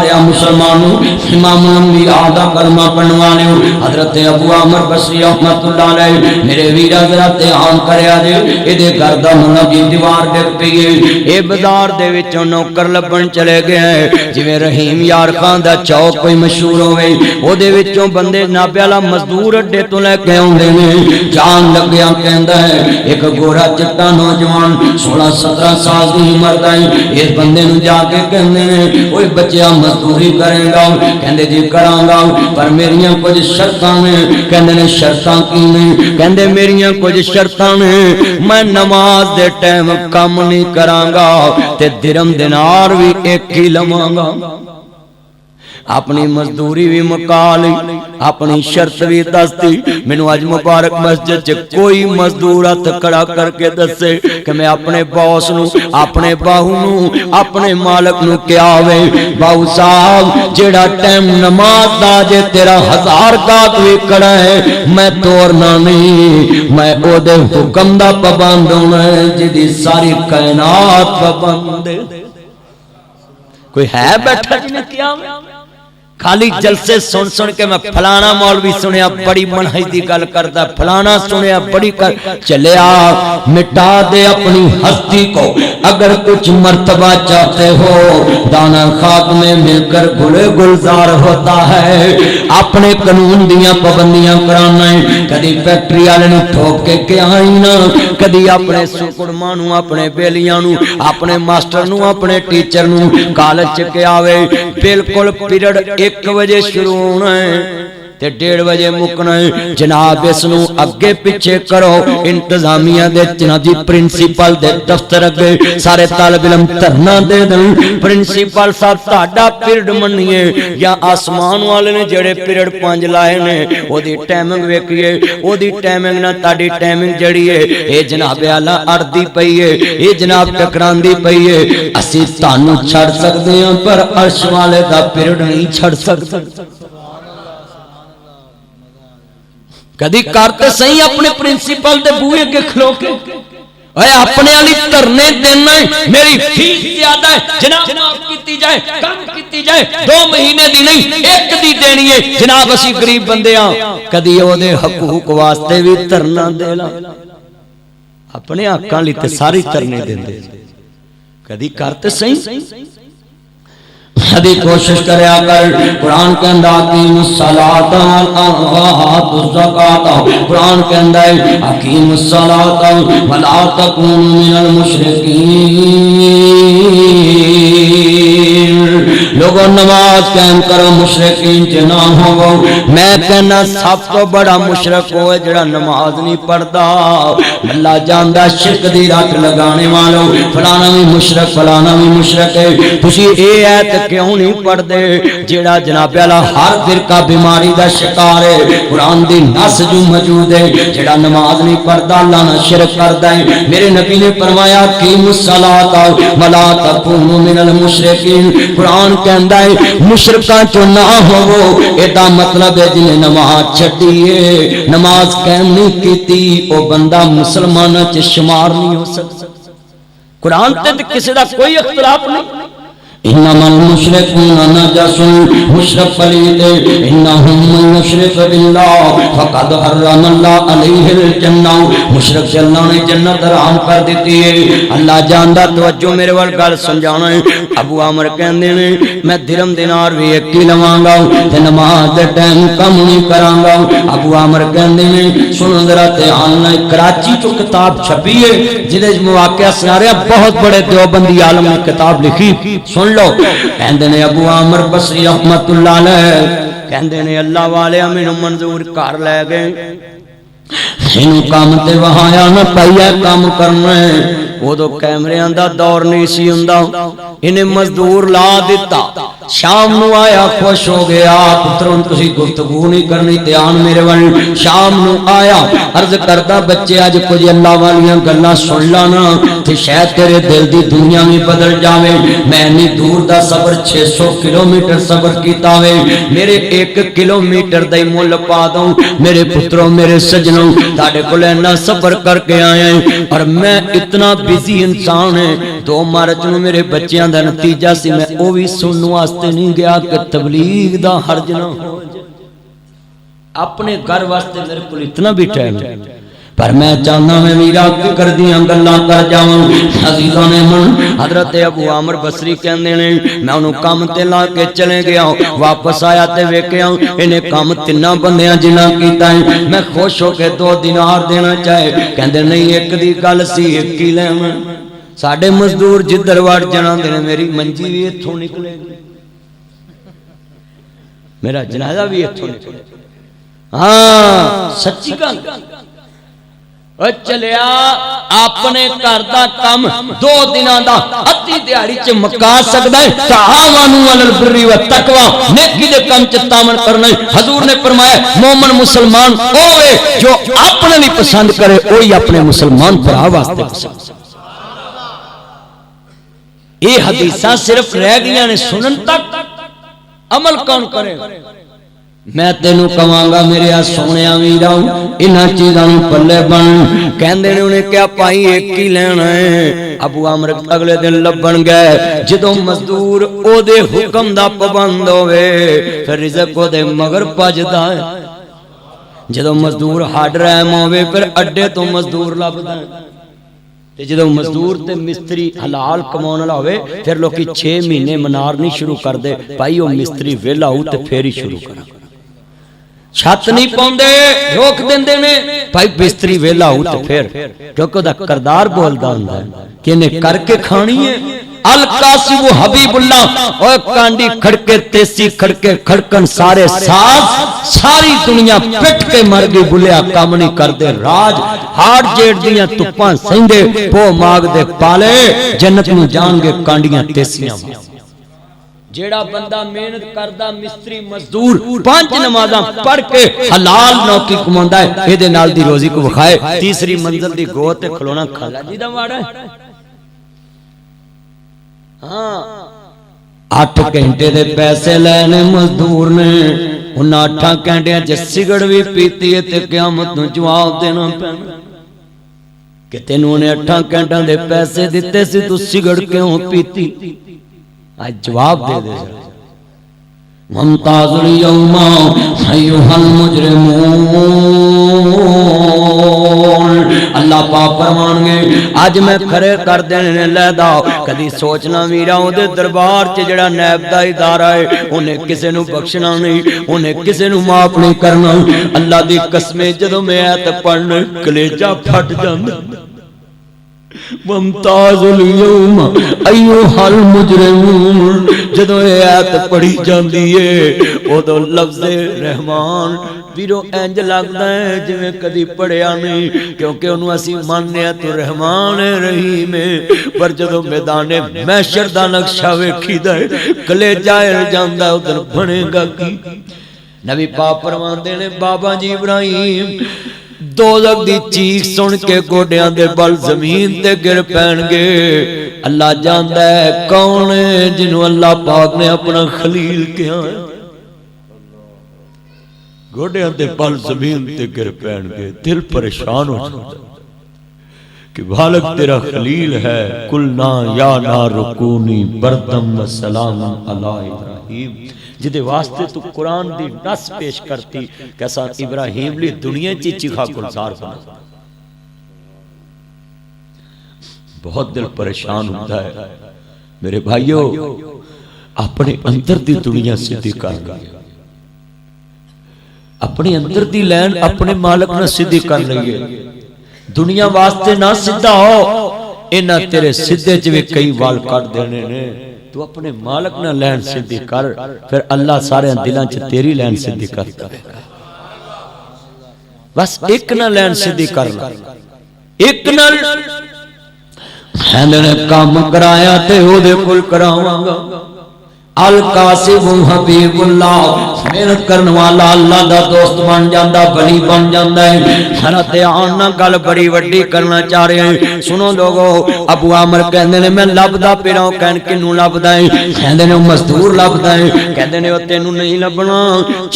سارے مسلمانوں امام الانبیاء دا کلمہ پڑھوانے حضرت ابو عامر بصری رحمت اللہ علیہ میرے ویر حضرت عام کریا دے ایدے گھر دا منجی دیوار ڈگ پئی اے بازار دے وچوں نوکر لبن چلے گئے جویں رحیم یار خان دا چوک کوئی مشہور ہوئے او دے وچوں بندے نابے والا مزدور اڈے تو لے کے اوندے نے جان لگیا کہندا ہے ایک گورا چٹا نوجوان 16-17 سال دی عمر دا اس بندے نو جا کے کہندے نے اوے بچیا مزدوری کرے گا کہندے جی کراں گا پر میریاں کچھ شرطاں نے کہندے نے شرطاں کی نے کہندے میریاں کچھ شرطاں نے میں نماز دے ٹائم کم نہیں کراں گا تے درم دینار بھی ایک ہی لواں گا اپنی مزدوری بھی مکا لی اپنی شرط بھی دستی مینوں اج مبارک مسجد چ کوئی مزدور ہاتھ کھڑا کر کے دسے کہ میں اپنے باس نو اپنے باہو نو اپنے مالک نو کیا وے باہو صاحب جیڑا ٹائم نماز دا جے تیرا 1000 گاہک وی کھڑا ہے میں توڑنا نہیں میں او دے حکم دا پابند ہونا ہے جدی ساری کائنات پابند ہے کوئی ہے بیٹھا جی نے کیا خالی جلسے سن سن کے میں فلانا مولوی سنیا بڑی منہج دی گل کردا فلانا سنیا بڑی کر چلیا مٹا دے اپنی ہستی کو اگر کچھ مرتبہ چاہتے ہو دانا خاک میں مل کر گلے گلزار ہوتا ہے اپنے قانون دیاں پابندیاں کرانا ہے کدی فیکٹری والے نو ٹھوک کے کیا نا کدی اپنے سکڑماں نو اپنے بیلیاں نو اپنے ماسٹر نو اپنے ٹیچر نو کالج چ کے آوے بالکل پیریڈ 1 بجے شروع ہونا ہے تے 1:30 بجے مکنا ہے جناب اس نو اگے پیچھے کرو انتظامیہ دے جناب پرنسپل دے دفتر اگے سارے طالب علم دھرنا دے دن پرنسپل صاحب تہاڈا پیریڈ منیے یا آسمان والے نے جڑے پیریڈ 5 لائے نے او the timing ویکھیے O the timing نہ تہاڈی ٹائمنگ جڑی ہے اے جناب اعلی اڑدی پئی ہے اے جناب ٹکراندی پئی ہے اسی تانوں چھڑ سکدے ہاں پر عرش والے دا پیریڈ نہیں چھڑ سکدے کدی کرتے صحیح اپنے پرنسپل دے بوئے کے کھلو کے اے اپنے علی ترنے دینا ہے میری فیس زیادہ ہے جناب معاف کیتی جائے کم کیتی جائے 2 مہینے دی نہیں 1 دی دینی ہے جناب اسی غریب بندے ہاں کدی او دے حقوق واسطے بھی ترنا دینا اپنے حقاں لئی تے ساری ترنے دیندے کدی کرتے صحیح ابھی کوشش کریا کر قرآن کے اندر اقیم الصلاۃ وآتوا الزکاۃ قرآن کے اندر اقیم الصلاۃ ولا تکونوا من المشرکین لوگوں نماز قائم کرو مشرکین چ نہ ہو میں کہنا سب تو بڑا مشرک ہوئے جڑا نماز نہیں پڑھدا اللہ جاندا شرک دی رٹ لگانے والوں فلانا بھی مشرک فلانا بھی مشرک ہے تسی اے ایت کیوں نہیں پڑھ دے جیڑا جناب والا ہر فرقہ بیماری دا شکار ہے قرآن دی نص جو موجود ہے جیڑا نماز نہیں پڑھدا اللہ نہ شرک کردا ہے میرے نبی نے فرمایا قیم الصلاۃ ولا تکونوا من المشرکین قرآن کہندا ہے مشرکاں چوں نہ ہوو اے دا مطلب ہے جنے نماز چھڈی ہے نماز قائم نہیں کیتی او بندہ مسلماناں چ شمار نہیں ہو سکتا قرآن تے کسی دا کوئی اختلاف نہیں انما المشركون نجس مشرک پلید انہم من یشرک باللہ فقد حرم اللہ علیہ الجنہ مشرک سے اللہ نے جنت حرام کر دیتی ہے اللہ جاندا توجہ میرے وال گل سمجھانا ہے ابو عامر کہندے نے میں درم دینار بھی ایک ہی لواں گا تے نماز دے ٹائم کم نہیں کراں گا ابو عامر کہندے نے سنو ذرا دھیان نال کراچی تو کتاب چھپی ہے جدے واقعہ سنارے بہت بڑے دیوبندی عالم نے کتاب لکھی سن لو کہندے نے ابو عامر بصری رحمت اللہ علیہ کہندے نے اللہ والے مینوں منظور کر لے گئے انہوں کام تے وہاں نہ پائیا کام کرنا ہے وہ تو کیمریاں دا دور نہیں سی ہوندا انہیں مزدور لا دیتا شام نو آیا خوش ہو گیا پتروں تسی گفتگو نہیں کرنی دھیان میرے وال شام نو آیا عرض کردا بچے اج کچھ اللہ والیاں گلاں سن لانا تے شاید تیرے دل دی دنیا میں بدل جاوے میں نہیں دور دا سفر 600 کلومیٹر سفر کیتا وے میرے 1 کلومیٹر دا مول پا دوں میرے پتروں میرے سجنوں تہاڈے کول اینا سفر کر کے آیا اور میں اتنا بزی انسان ہے. 2 مارچ نو میرے بچیاں دا نتیجہ سی, میں او بھی سنن واسطے نہیں گیا کہ تبلیغ دا حرج نہ ہو. اپنے گھر واسطے میرے کو اتنا بھی ٹائم ہے, پر میں چاہنا میں میرا فکر دیاں گلاں کر جاواں. عزیزاں نے من حضرت ابو عامر بصری کہندے نے میں انہوں کام تے لا کے چلے گیا, واپس آیا تے ویکھیا انہیں کام 3 بندیاں جنہاں کیتا ہے. میں خوش ہو کے 2 دینار دینا چاہے, کہندے نہیں ایک دی گل سی ایک ہی لیواں. ساڈے مزدور جدھر وڑ جان دے میری منجی بھی ایتھوں نکلے گی, میرا جنازہ بھی ایتھوں نکلے گا. ہاں سچی گل چلیا اپنے گھر دا کم 2 دناں دا ادھی دیہاڑی چ مکا سکدا ہے. تعاونوا علی البر والتقوی, نیکی دے کم چ تعاون کرنا ہے. حضور نے فرمایا مومن مسلمان ہوے جو اپنے لیے پسند کرے وہی اپنے مسلمان بھرا واسطے پسند. یہ حدیثاں صرف رہ گئیاں نے سنن تک, عمل کون کرے. میں تینوں کہاں گا میرے سونیا ویرا انہاں چیزاں پلے بن. کہندے نے انہیں کیا پائی ایک ہی لینا ہے. ابو عامر اگلے دن لبن گئے, جدوں مزدور او دے حکم دا پابند ہوے پھر رزق او دے مگر پجدا ہے. جدوں مزدور ہڈ رحم ہوے پھر اڈے تو مزدور لبدا ہے. تے جدوں مزدور تے مستری حلال کماون والا ہوے پھر لوکی 6 مہینے منار نہیں شروع کر دے بھائی, او مستری ویلا ہو تے پھر ہی شروع کرا. چھت نہیں پاؤندے روک دیندے نے بھائی بستری ویلا ہو تے پھر, کیونکہ دا کردار بولدا ہوندا ہے کہ انہیں کر کے کھانی ہے. القاسم حبیب اللہ او کانڈی کھڑکے تیسی کھڑکے کھڑکن سارے ساز, ساری دنیا پٹ کے مر گئی بلیا کام نہیں کر دے. راج ہاڑ جیڑ دیاں تپاں سیندے پو ماگ دے پالے, جنت نو جان گے کانڈیاں تیسیاں. جیڑا بندہ محنت کردا مستری مزدور 5 نمازاں پڑھ کے حلال نوکی کماندا ہے, اے دے نال دی روزی کو وکھائے. تیسری منزل دی گو تے کھلونا کھالا جی دا واڑا ہے. ہاں 8 گھنٹے دے پیسے لینے مزدور نے, ان 8 گھنٹیاں چ سگڑ بھی پیتی ہے تے قیامت نو جواب دینا پینا کہ تینوں نے 8 گھنٹیاں دے پیسے دتے سی تو سگڑ کیوں پیتی. آج جواب دے دے. ممتاز اليوم ایھا المجرمون, اللہ پاک فرمان گے اج میں کھڑے کر دینے لے دا. کدی سوچنا میرا او دے دربار چ جڑا نیب دا ادارہ ہے انہیں کسے نو بخشنا نہیں, انہیں کسے نو معاف نہیں کرنا. اللہ دی قسم جدوں میں ایت پڑھنا کلیجہ پھٹ جاندا. ممتاز اليوم ایھا المجرمون, جدوں یہ آیت پڑھی جاندی ہے او تو لفظ رحمان ویرو انج لگدا ہے جویں کدی پڑھیا نہیں, کیونکہ انہوں اسی ماننے تو رحمان رحیم ہے. پر جدوں میدان محشر دا نقشہ ویکھیدا ہے کلیجہ ہل جاندا, ادھر بنے گا کی. نبی پاک فرماندے نے بابا جی ابراہیم دوزخ دی چیخ سن کے گوڈیاں دے بل زمین تے گر پین گے. اللہ جاندا ہے کون ہے جنہوں اللہ پاک نے اپنا خلیل کیا ہے. گوڈیاں دے بل زمین تے گر پین گے, دل پریشان ہو جاتا کہ بالک تیرا خلیل ہے. قلنا یا نار کونی بردم و سلام علی ابراہیم, جدے واسطے تو قرآن دی نص پیش کرتی کیسا ابراہیم لی دنیا چی چیخا گلزار بنا. بہت دل پریشان ہوتا ہے میرے بھائیو. اپنے اندر دی دنیا سیدھی کر لئے, اپنے اندر دی لین اپنے مالک نہ سیدھی کر لئے. دنیا واسطے نہ سیدھا ہو, انہاں تیرے سیدھے چوے کئی وال کٹ دینے نے. تو اپنے مالک نہ لین سیدھی کر, پھر اللہ سارے دلان چ تیری لین سیدھی کرتا ہے. بس ایک نہ لین سیدھی کر لا, ایک نہ میں نے کام کرایا تے او دے کول کراواں گا. القاسم حبیب اللہ محنت کرنے والا اللہ دا دوست بن جاندا ولی بن جاندا ہے ذرا دھیان نال گل بڑی وڈی کرنا چاہ رہے ہیں سنو لوگو ابو عامر کہندے نے میں لبدا پھراں کہن کینوں لبدا ہے کہندے نے مزدور لبدا ہے کہندے نے او تینوں نہیں لبنا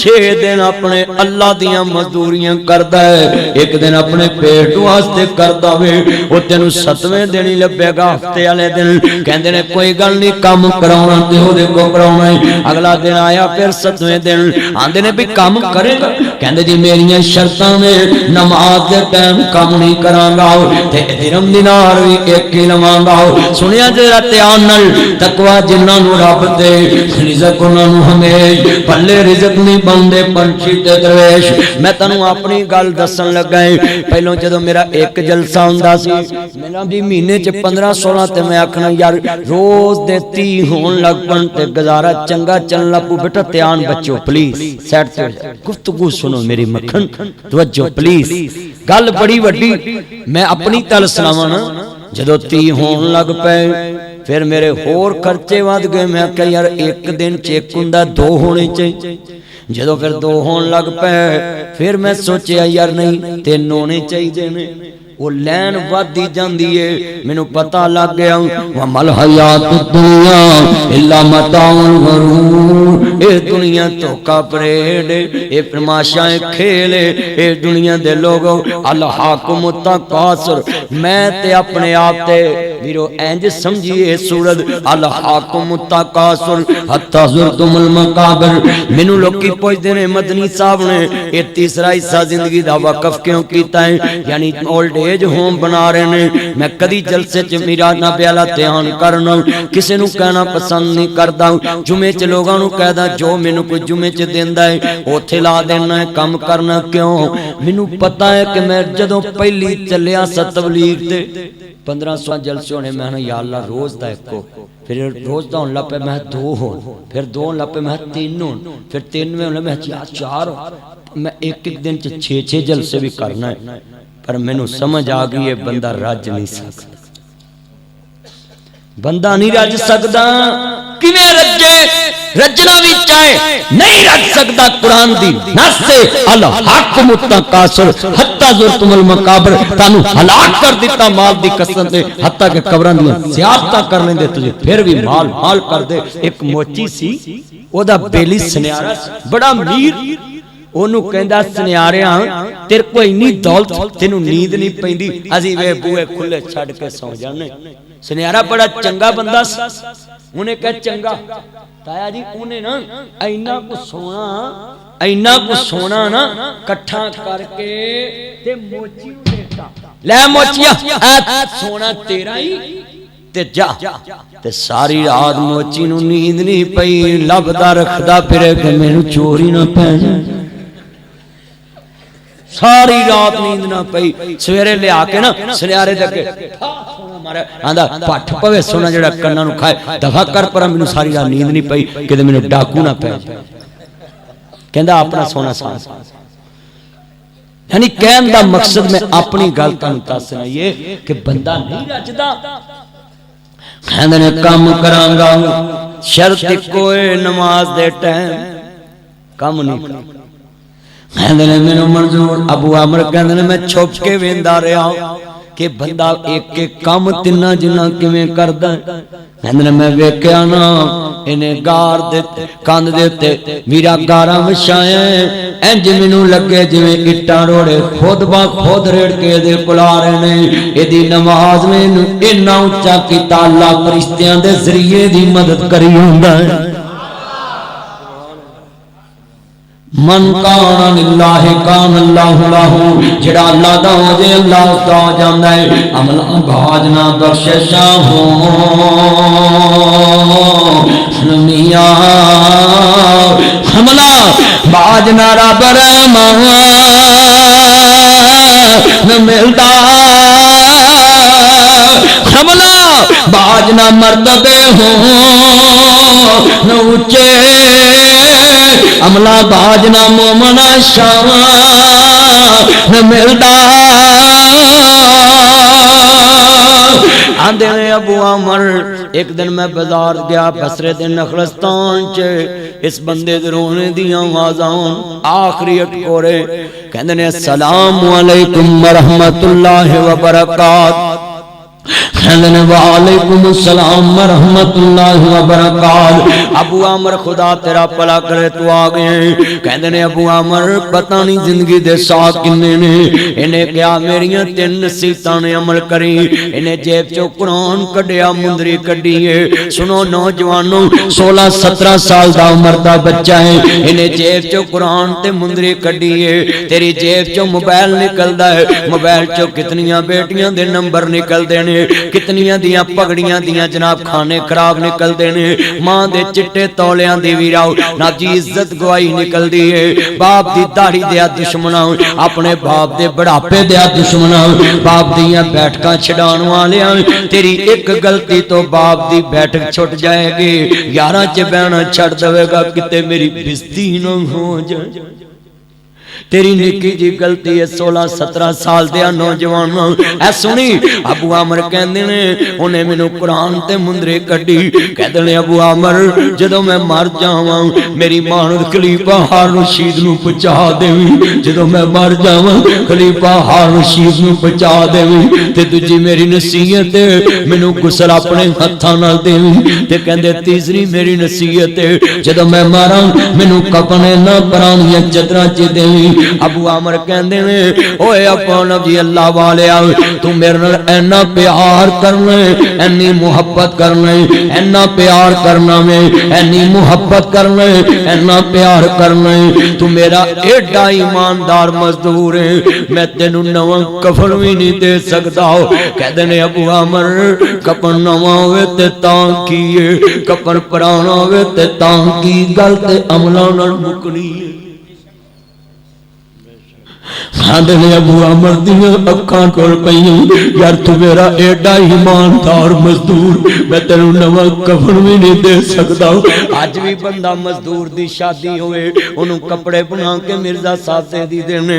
6 دن اپنے اللہ دیاں مزدوریاں کردا ہے ایک دن اپنے پیٹ واسطے کردا وے او تینوں 7ویں دن ہی لبے گا ہفتے والے دن کہندے نے کوئی گل نہیں کام کراونا تے او دے کو کراونا ہے اگلا دن آیا پھر 7ویں دن آندے نے بھی کام کرے گا کہندے جی میریاں شرطاں میں نماز دے ٹائم کام نہیں کراں گا تے درہم دینار وی ایک ہی لواں گا سنیا ذرا دھیان نال تقوی جنہاں نوں رب دے رزق انہاں نوں ہمیش پلے رزق نہیں بندے پنچھی تے درویش میں تانوں اپنی گل دسن لگا ہے پہلوں جدوں میرا ایک جلسہ ہوندا سی میرا بھی مہینے چ 15-16 تے میں آکھنا یار روز دے 30 ہون لگ پن تے گزارا چنگا چلن لپو بیٹا دھیان بچو پلیز سیٹ تے گفتگو سنو میری مکھن توجہ پلیز گل بڑی وڈی میں اپنی تل سناواں نا جدوں 30 ہون لگ پئے پھر میرے ہور خرچے ود گئے میں کہ یار ایک دن چیک ہوندا 2 ہونے چاہیے جدوں پھر 2 ہون لگ پئے پھر میں سوچیا یار نہیں 3 ہونے چاہیے نے وہ لین ودی جاندی ہے مینوں پتہ لگ گیا ومل حیات الدنیا الا متاع الغرور اے دنیا دھوکا پریڈ اے تماشا کھیل اے دنیا دے لوگو الحاکم التکاثر میں تے اپنے آپ تے ویرو انج سمجھیے سورت الحاکم التکاثر حتی زرتم المقابر مینوں لوکی پوچھدے نے مدنی صاحب نے اے تیسرا حصہ زندگی دا وقف کیوں کیتا ہے یعنی اولڈ ایج ہوم بنا رہے ہیں میں کدی جلسے چ میرا نہ پیالا دھیان کرنا کسی نو کہنا پسند نہیں کردا جمعے چ لوگاں نو کہدا جو مینوں کوئی جمعے چ دیندا ہے اوتھے لا دینا ہے کم کرنا کیوں مینوں پتہ ہے کہ میں جدوں پہلی چلیا سا تبلیغ تے 1500 جلسے ہونے میں یا اللہ روز دا ایک کو پھر روز دا ہون لپے میں 2 ہون پھر 2 ہون لپے میں 3 ہون پھر 3 میں ہون میں 4 میں ایک دن چ 6 جلسے بھی کرنا ہے پر مینوں سمجھ آ گئی ہے بندہ رج نہیں سکتا بندہ نہیں رج سکدا کیویں رجے رجنا بھی چاہے نہیں رج سکدا قرآن دی نص سے الحاکم التکاثر حتی زرتم المقابر تانوں ہلاک کر دیتا مال دی قسم تے حتی کہ قبراں دی زیارتاں کر لیندے تجھے پھر بھی مال کر دے ایک موچی سی او دا بیلی سنیارا بڑا امیر اونوں کہندا سنیاریاں تیرے کو اتنی دولت تینوں نیند نہیں پیندی اسی وے بوئے کھلے چھڈ کے سو جانے سنیارا بڑا چنگا بندہ سی انہیں کہا چنگا تایا جی انہیں نا اینا کو سونا نا کٹھا کر کے تے موچی دیتا لے موچیا سونا تیرا ہی تے جا تے ساری رات موچی نو نیند نہیں پئی لبدا رکھدا پھرے کہ مینوں چوری نہ پے ساری رات نیند نہ پئی سویرے لے آ کے نا سنیارے دے کے آندا پٹھ پوے سونا جڑا کناں نوں کھائے دفع کر پر مینوں ساری رات نیند نہیں پئی کہ مینوں ڈاکو نہ پے کہندا اپنا سونا سان یعنی کہن دا مقصد میں اپنی گل تانوں دس سنائیے کہ بندہ نہیں رجدا کہندے نے کام کراں گا شرط کوئی نماز دے ٹائم کم نہیں کہندے نے مینوں منظور ابو عامر کہندے نے میں چھپ کے ویندا رہیا کہ بندہ ایک ایک کام تینا جنہ کیویں کردا ہے کہندے نے میں ویکھیا نا انہیں گار دے کاند دے تے میرا گاراں وچھایا انج مینوں لگے جویں اٹاں روڑے خود با خود ریڑ کے دے کلا رہے نے ایدی نماز میں انہاں اونچا کیتا اللہ فرشتیاں دے ذریعے دی مدد کری ہوندا ہے من کان للہ کان اللہ لہو جڑا اللہ دا ہو جے اللہ اس دا ہو جاندا ہے عمل بھاجنا بخششاں ہو میاں حملہ بھاجنا رب رحمان ملدا حملہ بھاجنا مرتبے ہو اونچے عملہ باجنا مومنا شاواں ملدا آندے نے ابو عامر ایک دن میں بازار گیا بصرے دے نخلستان چ اس بندے دے رونے دیاں آوازاں آخری اٹکورے کہندے نے السلام علیکم ورحمۃ اللہ وبرکاتہ کہندے وعلیکم السلام ورحمۃ اللہ وبرکاتہ ابو عامر خدا تیرا بھلا کرے تو آ گئے کہندے نے ابو عامر پتہ نہیں زندگی دے ساتھ کنے نے انہیں کیا میریاں 3 نصیحتاں نے عمل کری انہیں جیب چوں قرآن کڈیا مندری کڈی ہے سنو نوجوانوں 16-17 سال دا عمر دا بچہ ہے انہیں جیب چوں قرآن تے مندری کڈی ہے تیری جیب چوں موبائل نکلدا ہے موبائل چوں کتنیاں بیٹیاں دے نمبر نکلدے نے کتنیاں دیاں پگڑیاں دیاں جناب کھانے خراب نکل دینے ماں دے چٹے تولیاں دی ویراؤ نا جی عزت گوائی نکل دی ہے باپ دی داڑھی دیا دشمناں اپنے باپ دے بڑھاپے دیا دشمناں باپ دیاں بیٹھکاں چھڑان والیاں تیری ایک غلطی تو باپ دی بیٹھک چھٹ جائے گی یاراں چ بہنا چھڑ دوے گا کتے میری بزتی نہ ہو جائے تیری نکی جی غلطی ہے 16-17 سال دیا نوجوان اے سنی ابو عامر کہندے نے انہیں مینوں قرآن تے مندرے کڈی کہندے نے ابو عامر جدوں میں مر جاواں میری ماں خلیفہ ہارون رشید نو بچا دیویں جدوں میں مر جاواں خلیفہ ہارون رشید نو بچا دیویں تے دوجی میری نصیحت مینوں غسل اپنے ہتھاں نال دیویں تے کہندے تیسری میری نصیحت جدوں میں مراں مینوں کفن نہ پرانیاں چادراں چ دیویں ابو عامر کہندے نے اوے ابو نبی اللہ والے تو میرے نال اینا پیار کرنا اینی محبت کرنا اینا پیار کرنا میں اینی محبت کرنا اینا پیار کرنا تو میرا ایڈا ایماندار مزدور ہے میں تینوں نواں کفن بھی نہیں دے سکتا کہندے نے ابو عامر کفن نواں ہوے تے تاں کیے کفن پرانا ہوے تے تاں کی گل تے عملاں نال مکنی کہندے نے ابو عامر دیاں اکھاں ٹر پئیاں یار تو میرا ایڈا ایماندار مزدور میں تینوں نواں کفن بھی نہیں دے سکدا اج بھی بندہ مزدور دی شادی ہوئے انہوں کپڑے بنا کے مرزا صاحب سے دی دینے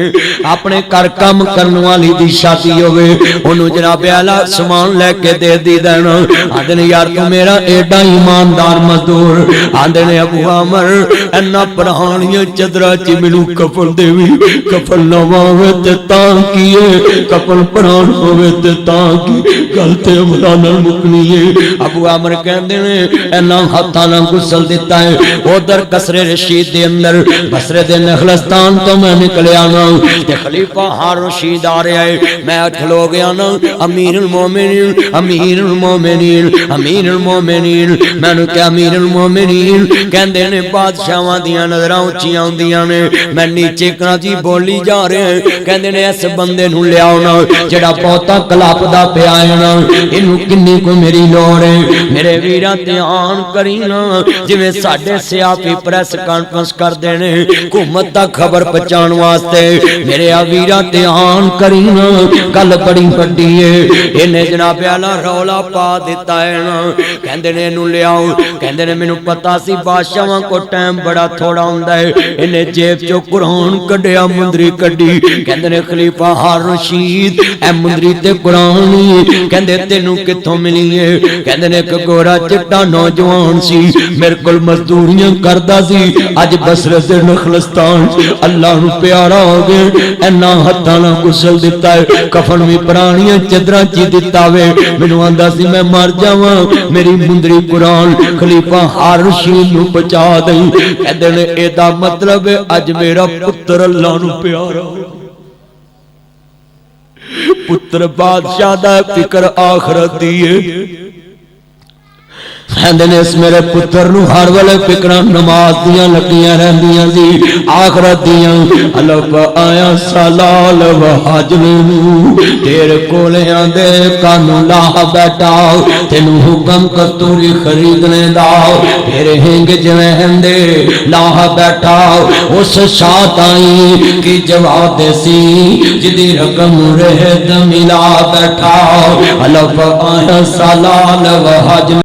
اپنے گھر کام کرن والی دی شادی ہوئے انہوں جناب اعلی سامان لے کے دے دی دینا آندے نے یار تو میرا ایڈا ایماندار مزدور آندے نے ابو عامر اینا پرانیاں چادراں چ مینوں کفن دیوی کفن نواں ہوئے تے تاں کیے کفن پران ہوئے تے تاں کی گل تے عملاں مکنی ہے ابو عامر کہندے نے اینا ہتھاں نال غسل دتا ہے ادھر قصر رشید دے اندر بصرے دے نخلستان تو میں نکلیا نا تے خلیفہ ہارون رشید آ رہا ہے میں کھلو گیا نا امیر المومنین امیر المومنین امیر المومنین میں نے کہا امیر المومنین کہندے نے بادشاہاں دیاں نظراں اونچیاں ہوندیاں نے میں نیچے کنا جی بولی جا رہے ہیں کہندے نے اس بندے نوں لے آؤ نا جڑا بہتا کلاپدا پیا ہے نا اینوں کنی کو میری لوڑ ہے میرے ویراں تے آن کری نا جویں ساڈے سیاسی پریس کانفرنس کردے نے حکومت دا خبر پہنچان واسطے میرے ویراں تے آن کری نا گل بڑی وڈی ہے اینے جناب اعلی رولا پا دیتا ہے نا کہندے نے اینوں لے آؤ کہندے نے مینوں پتہ سی بادشاہاں کو ٹائم بڑا تھوڑا ہوندا ہے اینے جیب چوں قرآن کڈیا مندری کڈی کہندے نے خلیفہ ہارون رشید اے مندری تے قرآن کہندے تینوں کتھوں ملی ہے کہندے نے ایک گورا چٹا نوجوان سی میرے کول مزدوریاں کردا سی اج بصرے دے نخلستان اللہ نو پیارا ہو گیا اینا ہتھاں نال غسل دتا ہے کفن وی پرانیاں چادراں چ دتا وے مینوں آندا سی میں مر جاواں میری مندری قرآن خلیفہ ہارون رشید نو بچا دئی کہندے نے اے دا مطلب ہے اج میرا پتر اللہ نو پیارا پتر بادشاہ دا فکر آخرت دیئے کہندے نے اس میرے پتر نو ہر ویلے فکراں نماز دیاں لگیاں رہندیاں سی آخرت دیاں الف آیا سلال و حاجل نو تیرے کولے آندے کانو لا بیٹھا تینوں حکم کستوری خریدنے دا تیرے ہنگ جویندے لا بیٹھا اس شاہ تائیں کی جواب دے سی جدی رقم رہد ملا بیٹھا الف آیا سلال و حاجل